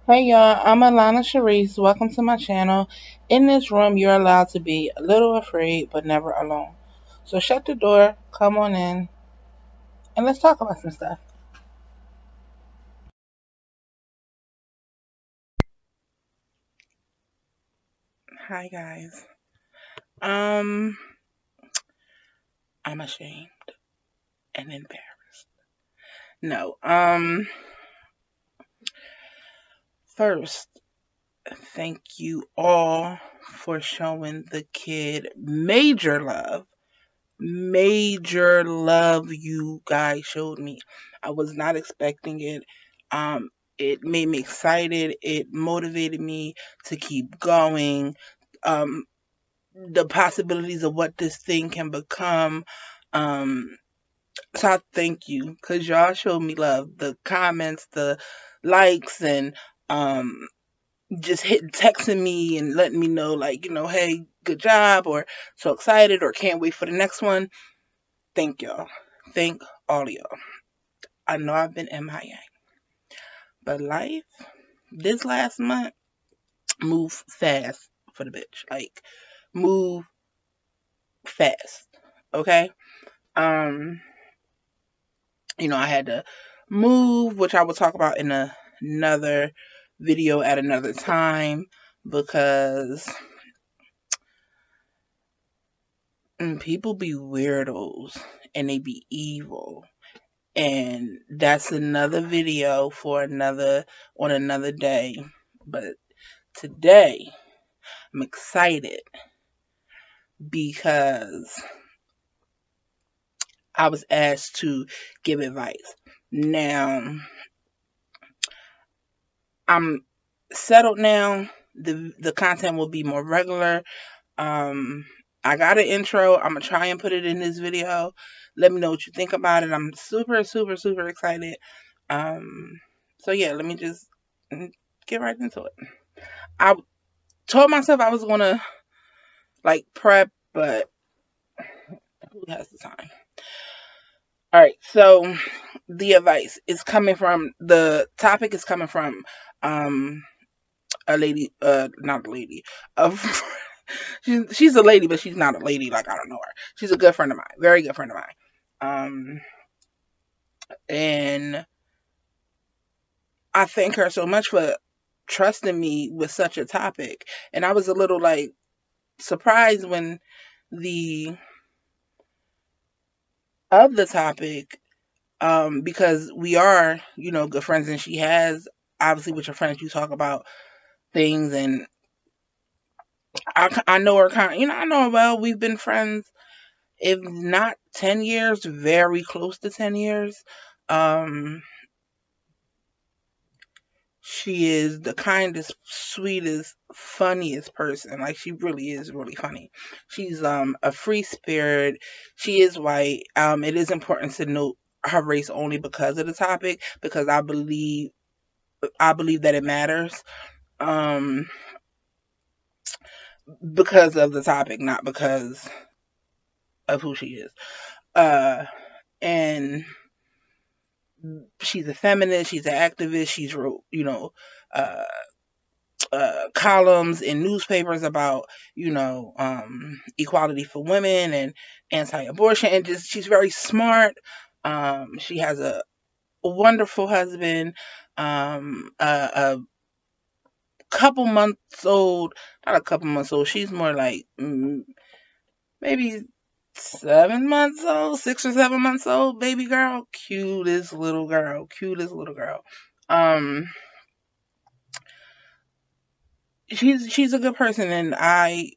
Hey y'all, I'm Alana Sharice. Welcome to my channel. In this room, you're allowed to be a little afraid, but never alone. So shut the door, come on in, and let's talk about some stuff. Hi guys. Um, I'm ashamed and embarrassed. No. First, thank you all for showing the kid major love you guys showed me. I was not expecting it. Um, it made me excited. It motivated me to keep going. Um, the possibilities of what this thing can become. Um, so I thank you because y'all showed me love. The comments, the likes, and um, just texting me and letting me know, like, hey, good job, or so excited, or can't wait for the next one. Thank y'all. Thank all of y'all. I know I've been MIA, but life this last month moved fast for the bitch. Like, move fast. Okay? Um, I had to move, which I will talk about in another video at another time because people be weirdos and they be evil. And that's another video for another day. But today, I'm excited because I was asked to give advice. Now, I'm settled now. The content will be more regular. Um, I got an intro. I'm gonna try and put it in this video. Let me know what you think about it. I'm super, super, super excited. So yeah, let me just get right into it. I told myself I was gonna like prep, but who has the time? All right, so the advice is coming from the topic is coming from um a lady, not a lady, of she's a lady, but she's not a lady. Like, I don't know her. She's a good friend of mine, very good friend of mine. And I thank her so much for trusting me with such a topic. And I was a little like surprised when the of the topic, because we are, good friends, and she has obviously with your friends you talk about things, and I know her kind, I know her well. We've been friends, if not 10 years, very close to 10 years. Um, she is the kindest, sweetest, funniest person. Like, she really is really funny. She's a free spirit. She is white. It is important to note her race only because of the topic, because I believe that it matters. Um, because of the topic, not because of who she is. Uh, and she's a feminist. She's an activist. She's wrote, uh, columns in newspapers about, equality for women and anti-abortion, and just she's very smart. She has a wonderful husband, a couple months old, not a couple months old. She's more like maybe 7 months old, 6 or 7 months old, baby girl, cutest little girl, cutest little girl. Um, she's a good person, and I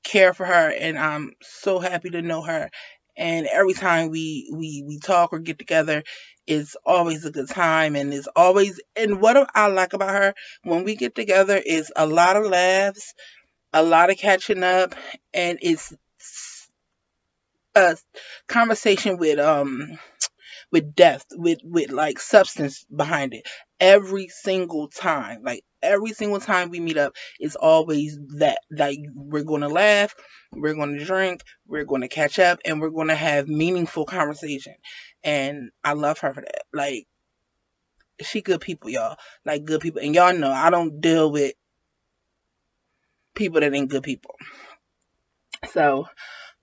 care for her, and I'm so happy to know her. And every time we talk or get together, it's always a good time, and it's always, and what I like about her when we get together is a lot of laughs, a lot of catching up, and it's a conversation with depth, with like substance behind it. Every single time, like every single time we meet up, it's always that, like, we're going to laugh, we're going to drink, we're going to catch up, and we're going to have meaningful conversation. And I love her for that. Like, she good people, y'all. Like good people. And y'all know I don't deal with people that ain't good people. So,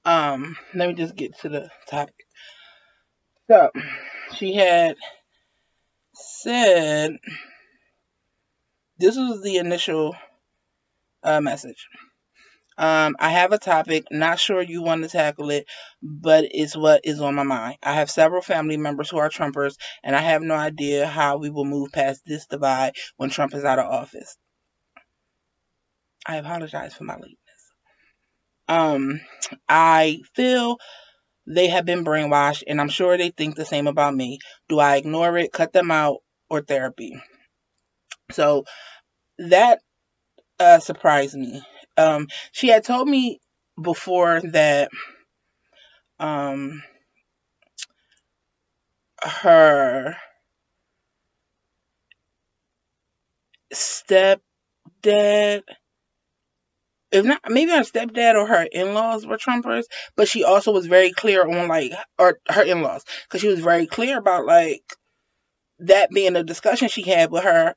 let me just get to the topic. So, she had said this was the initial message. I have a topic, not sure you want to tackle it, but it's what is on my mind. I have several family members who are Trumpers, and I have no idea how we will move past this divide when Trump is out of office. I apologize for my lateness. Um, I feel they have been brainwashed, and I'm sure they think the same about me. Do I ignore it, cut them out, or therapy? So that surprised me. She had told me before that um, her stepdad, if not, maybe her stepdad or her in-laws were Trumpers, but she also was very clear on like, or her in-laws, because she was very clear about like that being a discussion she had with her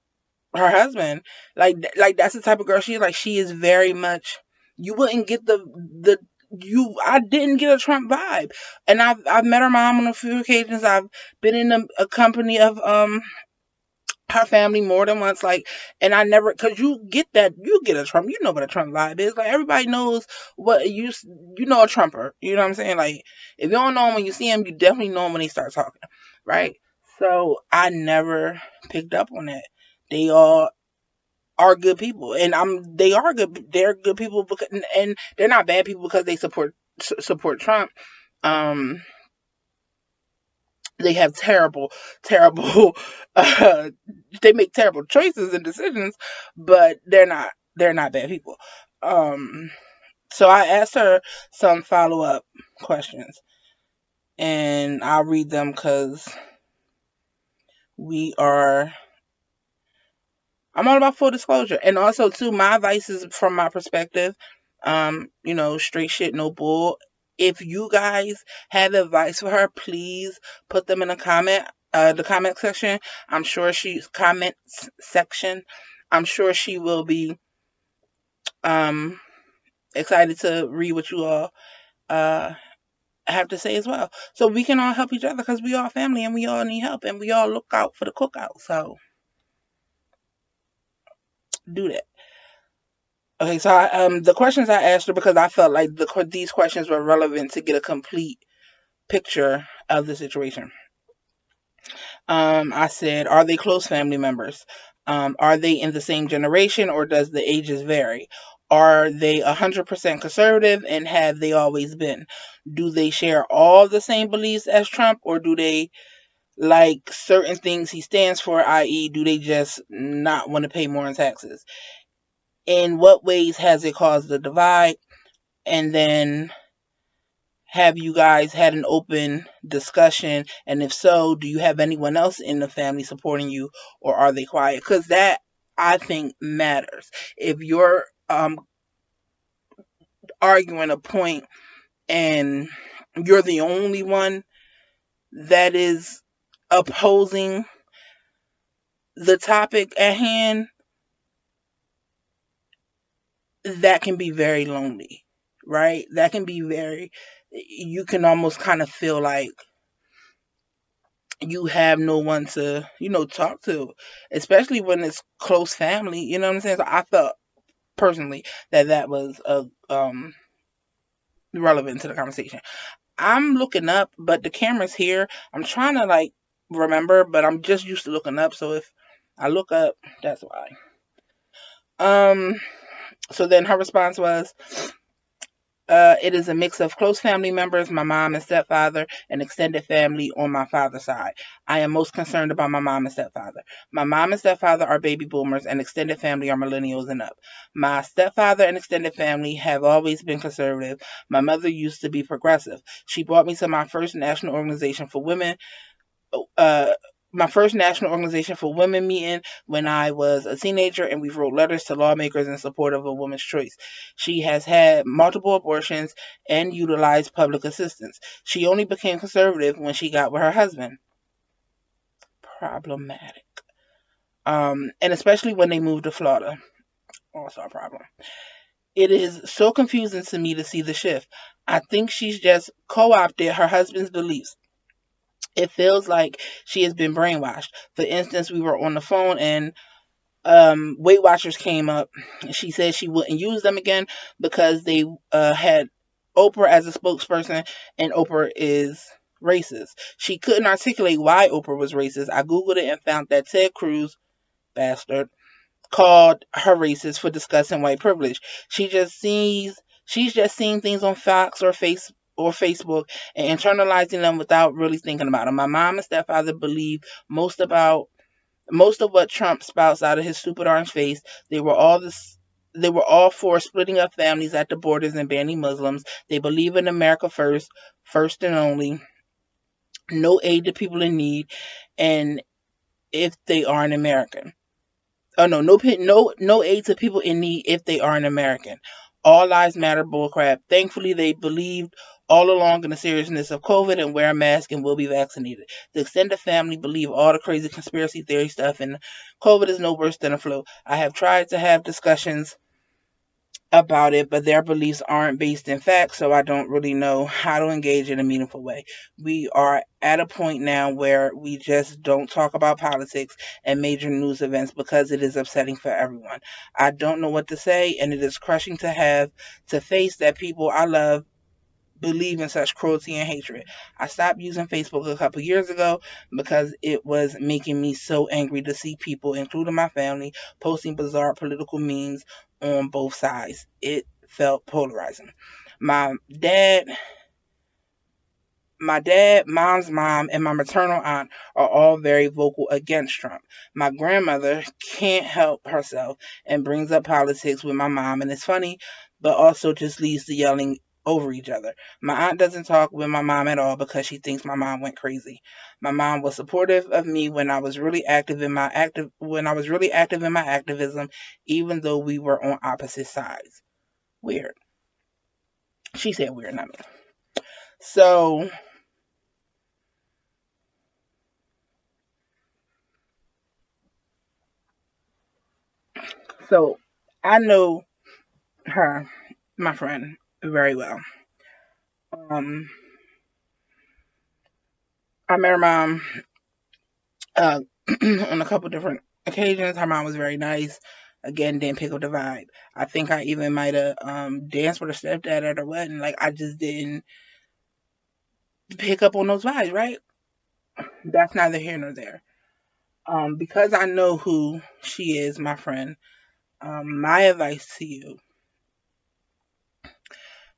husband. Like that's the type of girl she is. Like she is very much. You wouldn't get the you. I didn't get a Trump vibe, and I've met her mom on a few occasions. I've been in a company of her family more than once, like, and I never, cause you get a Trump, you know what a Trump vibe is. Like everybody knows what you know a Trumper. You know what I'm saying? Like if you don't know him when you see him, you definitely know him when he starts talking, right? So I never picked up on that. They all are good people, and they are good. They're good people because, and they're not bad people because they support Trump. Um, they have terrible uh, they make terrible choices and decisions, but they're not bad people. um so I asked her some follow-up questions, and I'll read them because we are I'm all about full disclosure. And also too, my advice is from my perspective. Straight shit, no bull. If you guys have advice for her, please put them in the comment section. I'm sure she's comments section. I'm sure she will be um excited to read what you all uh have to say as well. So we can all help each other because we all family and we all need help and we all look out for the cookout. So do that. Okay, so the questions I asked her because I felt like these questions were relevant to get a complete picture of the situation. I said, are they close family members? Are they in the same generation or does the ages vary? Are they 100% conservative and have they always been? Do they share all the same beliefs as Trump or do they like certain things he stands for, i.e., do they just not want to pay more in taxes? In what ways has it caused the divide? And then have you guys had an open discussion? And if so, do you have anyone else in the family supporting you or are they quiet? Because that I think matters. If you're arguing a point and you're the only one that is opposing the topic at hand, that can be very lonely, right? That can be you can almost kind of feel like you have no one to, talk to, especially when it's close family. You know what I'm saying? So I felt personally that was relevant to the conversation. I'm looking up, but the camera's here. I'm trying to like remember, but I'm just used to looking up. So if I look up, that's why. So then her response was, it is a mix of close family members, my mom and stepfather, and extended family on my father's side. I am most concerned about my mom and stepfather. My mom and stepfather are baby boomers, and extended family are millennials and up. My stepfather and extended family have always been conservative. My mother used to be progressive. She brought me to uh, my first national organization for women meeting when I was a teenager, and we wrote letters to lawmakers in support of a woman's choice. She has had multiple abortions and utilized public assistance. She only became conservative when she got with her husband. Problematic. And especially when they moved to Florida. Also a problem. It is so confusing to me to see the shift. I think she's just co opted her husband's beliefs. It feels like she has been brainwashed. For instance, we were on the phone and Weight Watchers came up. She said she wouldn't use them again because they had Oprah as a spokesperson, and Oprah is racist. She couldn't articulate why Oprah was racist. I googled it and found that Ted Cruz, bastard, called her racist for discussing white privilege. She's just seeing things on Fox or Facebook and internalizing them without really thinking about them. My mom and stepfather believe most of what Trump spouts out of his stupid orange face. They were all this. They were all for splitting up families at the borders and banning Muslims. They believe in America first, first and only. No aid to people in need, and if they are an American. Oh no, no aid to people in need if they are an American. All lives matter bullcrap. Thankfully, they believed all along in the seriousness of COVID and wear a mask and will be vaccinated. The extended family believe all the crazy conspiracy theory stuff, and COVID is no worse than a flu. I have tried to have discussions about it, but their beliefs aren't based in fact, so I don't really know how to engage in a meaningful way. We are at a point now where we just don't talk about politics and major news events because it is upsetting for everyone. I don't know what to say, and it is crushing to have to face that people I love believe in such cruelty and hatred. I stopped using Facebook a couple years ago because it was making me so angry to see people, including my family, posting bizarre political memes on both sides. It felt polarizing. My dad my dad, mom's mom, and my maternal aunt are all very vocal against Trump. My grandmother can't help herself and brings up politics with my mom, and it's funny, but also just leads to yelling over each other. My aunt doesn't talk with my mom at all because she thinks my mom went crazy. My mom was supportive of me when I was really active in my activism, even though we were on opposite sides. Weird. She said weird, not me. So so I know her, my friend, very well. Um, I met her mom uh, on a couple different occasions. Her mom was very nice. Again, didn't pick up the vibe. I think I even might have danced with her stepdad at her wedding. Like I just didn't pick up on those vibes, right? That's neither here nor there. Because I know who she is, my friend. My advice to you: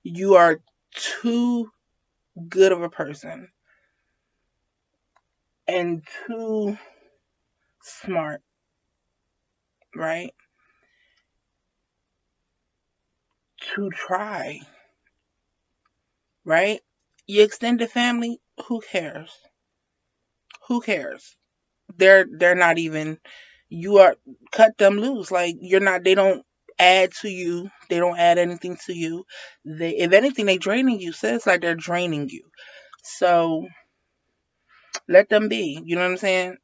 you are too good of a person and too smart, right? To try, right? Your extended family, who cares? Who cares? They're not even you are cut them loose. Like you're not they don't add to you. They don't add anything to you. They if anything they draining you, sis, like they're draining you. So let them be. You know what I'm saying?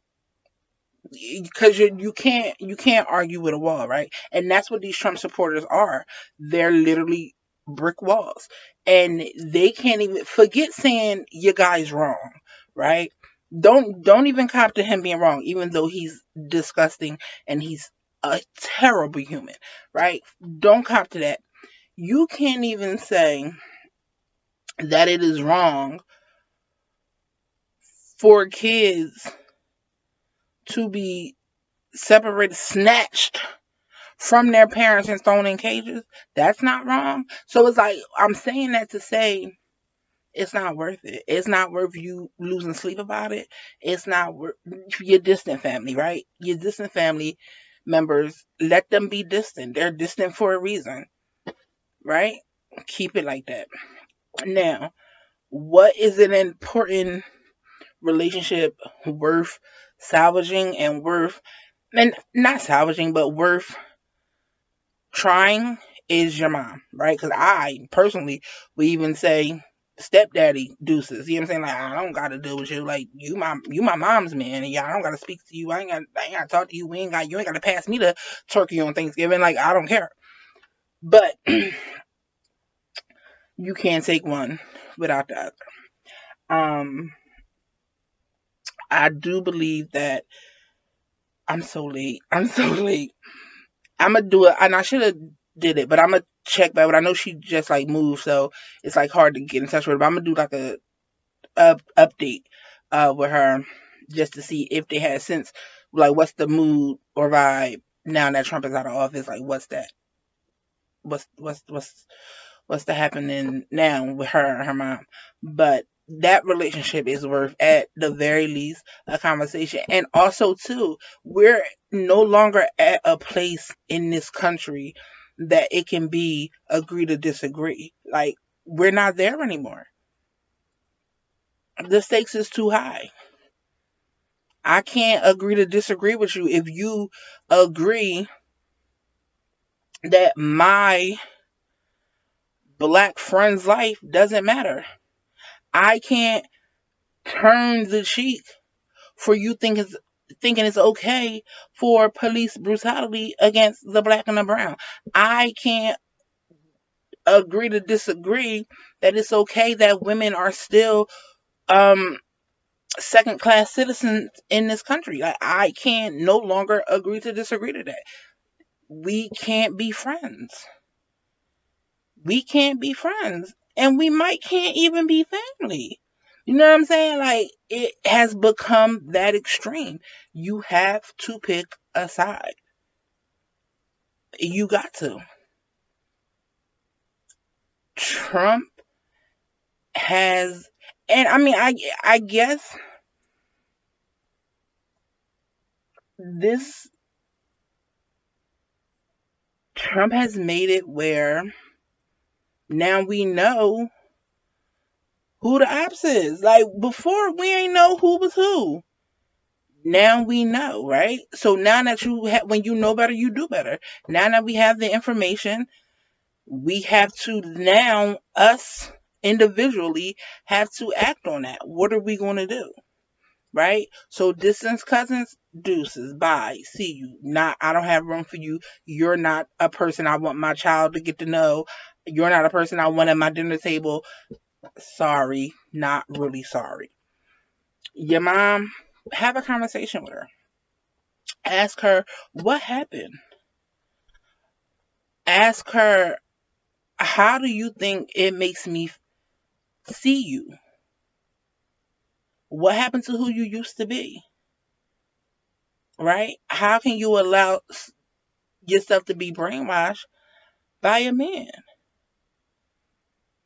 Because you can't argue with a wall, right? And that's what these Trump supporters are. They're literally brick walls, and they can't even forget saying your guy's wrong, right? Don't even cop to him being wrong, even though he's disgusting and he's a terrible human, right? Don't cop to that. You can't even say that it is wrong for kids to be separated, snatched from their parents and thrown in cages. That's not wrong. So it's like I'm saying that to say it's not worth it. It's not worth you losing sleep about it. It's not worth your distant family, right? Your distant family members, let them be distant. They're distant for a reason, right? Keep it like that. Now, what is an important relationship worth salvaging and worth and not salvaging but worth trying is your mom, right? Because I personally would even say stepdaddy deuces. You know what I'm saying? Like, I don't gotta deal with you. Like, you my mom's man, and yeah, I don't gotta speak to you. I ain't gotta talk to you. You ain't gotta pass me the turkey on Thanksgiving. Like, I don't care. But you can't take one without the other. Um, I do believe that I'm so late. I'm so late. I'm gonna do it, and I should have did it, but I'm gonna check back. But I know she just like moved, so it's like hard to get in touch with her. But I'm gonna do like a update with her just to see if they had since, like, what's the mood or vibe now that Trump is out of office. Like, what's that? What's the happening now with her and her mom? But that relationship is worth, at the very least, a conversation. And also, too, we're no longer at a place in this country that it can be agree to disagree. Like, we're not there anymore. The stakes is too high. I can't agree to disagree with you if you agree that my black friend's life doesn't matter. I can't turn the cheek for you thinking it's okay for police brutality against the black and the brown. I can't agree to disagree that it's okay that women are still um second class citizens in this country. Like, I can't no longer agree to disagree to that. We can't be friends. We can't be friends. And we might can't even be family. You know what I'm saying? Like, it has become that extreme. You have to pick a side. You got to. Trump has, and I mean, I guess this Trump has made it where now we know who the ops is. Like, before, we ain't know who was who. Now we know, right? So now that when you know better, you do better. Now that we have the information, we have to now, us individually, have to act on that. What are we going to do? Right? So, distance cousins, deuces, bye, see you. Not, I don't have room for you. You're not a person I want my child to get to know. You're not a person I want at my dinner table. Sorry, not really sorry. Your mom, have a conversation with her. Ask her what happened. Ask her, how do you think it makes me see you? What happened to who you used to be? Right? How can you allow yourself to be brainwashed by a man?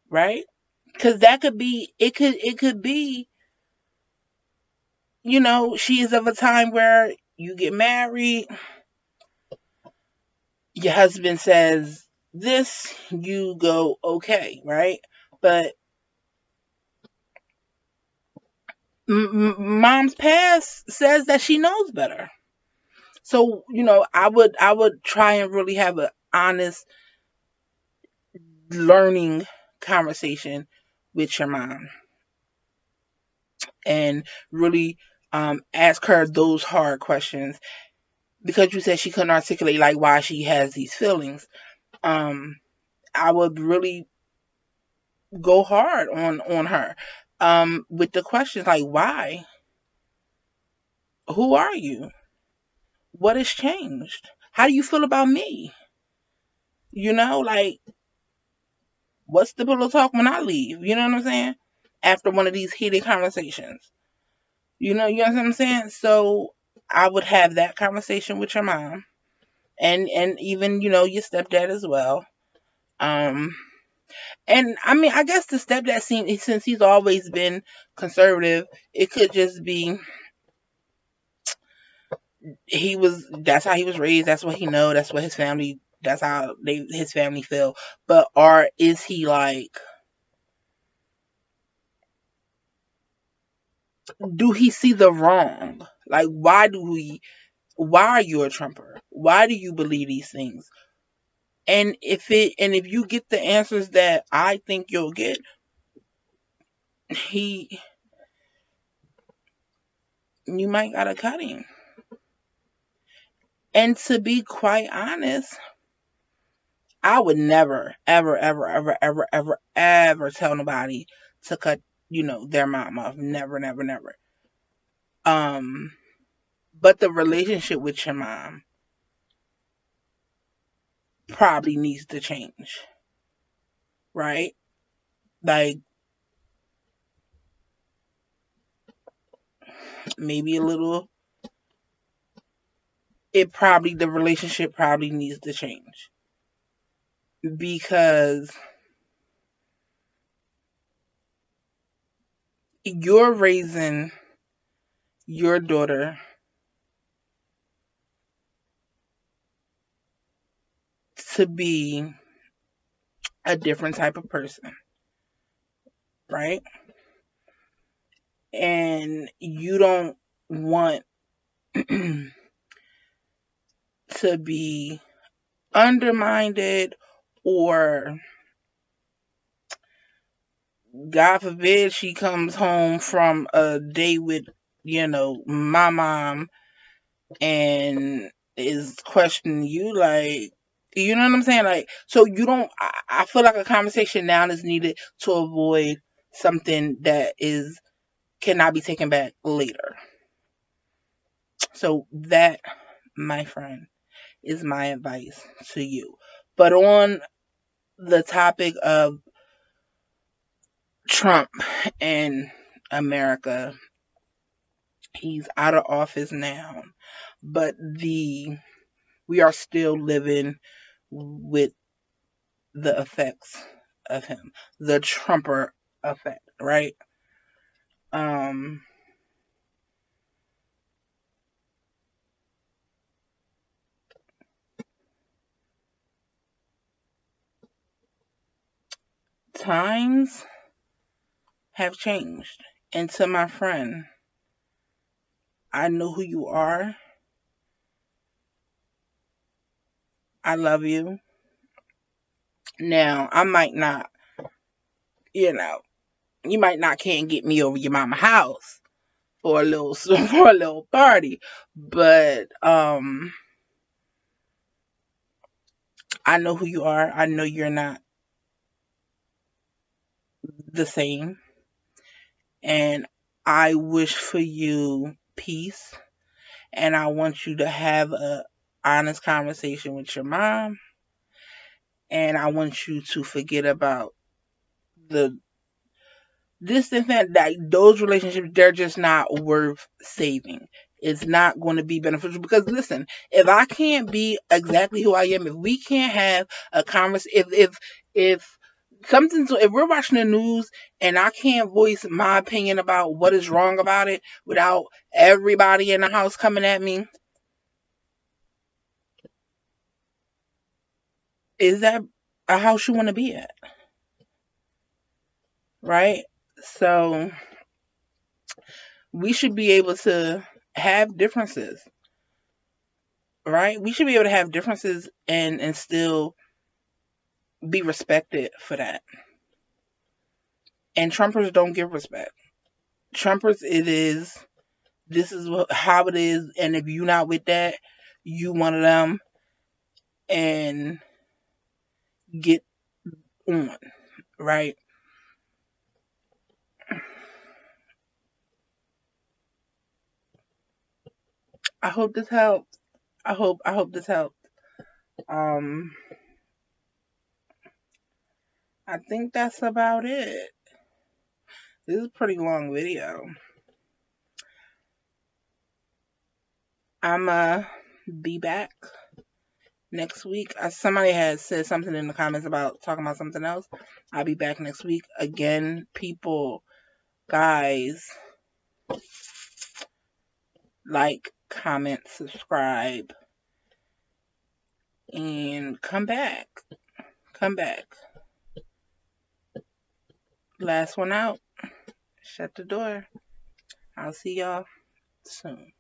Right? Because that could be, it could be, she is of a time where you get married, your husband says this, you go, okay, right? But mom's past says that she knows better. So, I would try and really have an honest learning conversation with your mom, and really ask her those hard questions, because you said she couldn't articulate, like, why she has these feelings. um I would really go hard on her with the questions, like, why, who are you, what has changed, how do you feel about me, like, what's the pillow talk when I leave, you know what I'm saying, after one of these heated conversations, you know what I'm saying. So I would have that conversation with your mom, and even, your stepdad as well. um And I mean, I guess the stepdad seems, since he's always been conservative, it could just be that's how he was raised, that's what he know, that's what his family, that's how his family feel. But is he like, do he see the wrong? Like, why are you a Trumper? Why do you believe these things? And if you get the answers that I think you'll get, he, you might gotta cut him. And to be quite honest, I would never, ever, ever, ever, ever, ever, ever tell nobody to cut, their mom off. Never, never, never. Um, but the relationship with your mom probably needs to change, right? Like maybe a little. The relationship probably needs to change because you're raising your daughter to be a different type of person, right? And you don't want to be undermined or God forbid she comes home from a day with, my mom and is questioning you like, you know what I'm saying? Like, so you don't, I feel like a conversation now is needed to avoid something that cannot be taken back later. So that, my friend, is my advice to you. But on the topic of Trump and America, he's out of office now, but we are still living with the effects of him, the Trumper effect, right? Um, Times have changed. And to my friend, I know who you are. I love you. Now, I might not, you know, you might not can't get me over your mama house for a little for a little party, but I know who you are. I know you're not the same, and I wish for you peace, and I want you to have a honest conversation with your mom, and I want you to forget about the distant family. That those relationships, they're just not worth saving. It's not going to be beneficial because listen, if I can't be exactly who I am, if we can't have a conversation, if if we're watching the news and I can't voice my opinion about what is wrong about it without everybody in the house coming at me, is that a house you want to be at? Right? So we should be able to have differences, right? We should be able to have differences and still be respected for that. And Trumpers don't give respect. Trumpers, this is how it is, and if you're not with that, you one of them, and get on, right? I hope this helps. I hope this helps. Um, I think that's about it. This is a pretty long video. I'ma be back next week. Somebody had said something in the comments about talking about something else. I'll be back next week. Again, people, guys, like, comment, subscribe, and come back. Come back. Last one out. Shut the door. I'll see y'all soon.